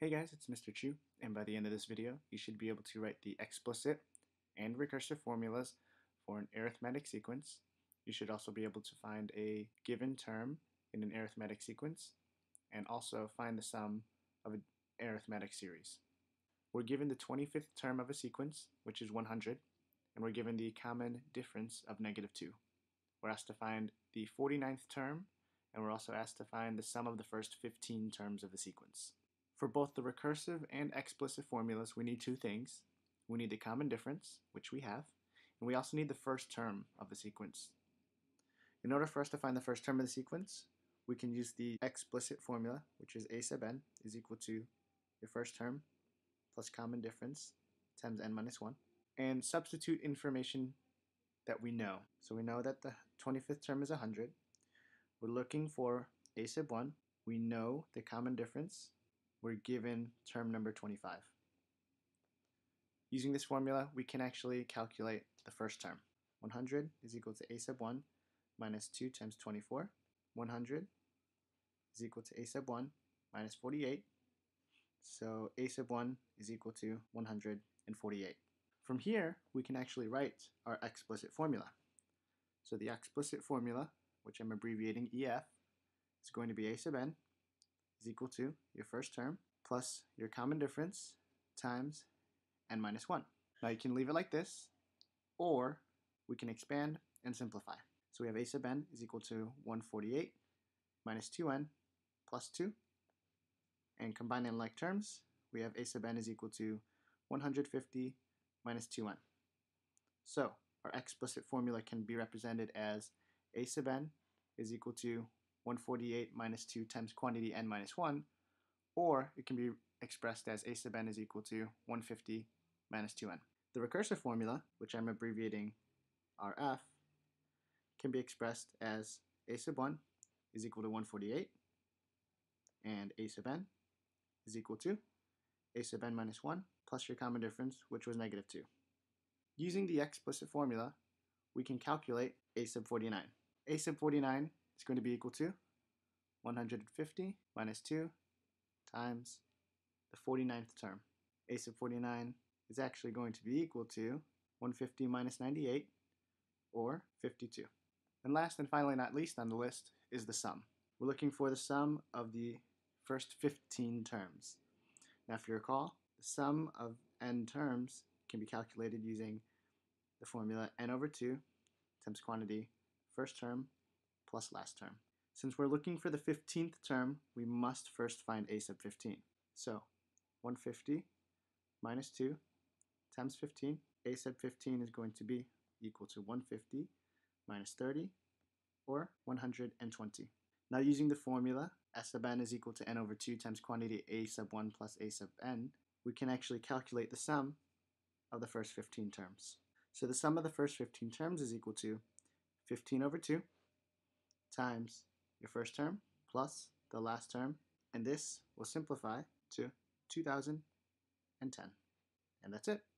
Hey guys, it's Mr. Chu, and by the end of this video, you should be able to write the explicit and recursive formulas for an arithmetic sequence. You should also be able to find a given term in an arithmetic sequence, and also find the sum of an arithmetic series. We're given the 25th term of a sequence, which is 100, and we're given the common difference of -2. We're asked to find the 49th term, and we're also asked to find the sum of the first 15 terms of the sequence. For both the recursive and explicit formulas, we need two things. We need the common difference, which we have, and we also need the first term of the sequence. In order for us to find the first term of the sequence, we can use the explicit formula, which is a sub n is equal to your first term plus common difference times n minus 1, and substitute information that we know. So we know that the 25th term is 100. We're looking for a sub 1. We know the common difference. We're given term number 25. Using this formula, we can actually calculate the first term. 100 is equal to a sub 1 minus 2 times 24. 100 is equal to a sub 1 minus 48. So a sub 1 is equal to 148. From here, we can actually write our explicit formula. So the explicit formula, which I'm abbreviating EF, is going to be a sub n is equal to your first term plus your common difference times n minus 1. Now you can leave it like this, or we can expand and simplify. So we have a sub n is equal to 148 minus 2n plus 2. And combining like terms, we have a sub n is equal to 150 minus 2n. So our explicit formula can be represented as a sub n is equal to 148 minus 2 times quantity n minus 1, or it can be expressed as a sub n is equal to 150 minus 2n. The recursive formula, which I'm abbreviating RF, can be expressed as a sub 1 is equal to 148, and a sub n is equal to a sub n minus 1 plus your common difference, which was -2. Using the explicit formula, we can calculate a sub 49. A sub 49 is going to be equal to 150 minus 2 times the 49th term. A sub 49 is actually going to be equal to 150 minus 98, or 52. And last and finally not least on the list is the sum. We're looking for the sum of the first 15 terms. Now if you recall, the sum of n terms can be calculated using the formula n over 2 times quantity first term plus last term. Since we're looking for the 15th term, we must first find a sub 15. So 150 minus 2 times 15, a sub 15 is going to be equal to 150 minus 30, or 120. Now using the formula, s sub n is equal to n over 2 times quantity a sub 1 plus a sub n, we can actually calculate the sum of the first 15 terms. So the sum of the first 15 terms is equal to 15 over 2 times your first term plus the last term, and this will simplify to 2010. And that's it.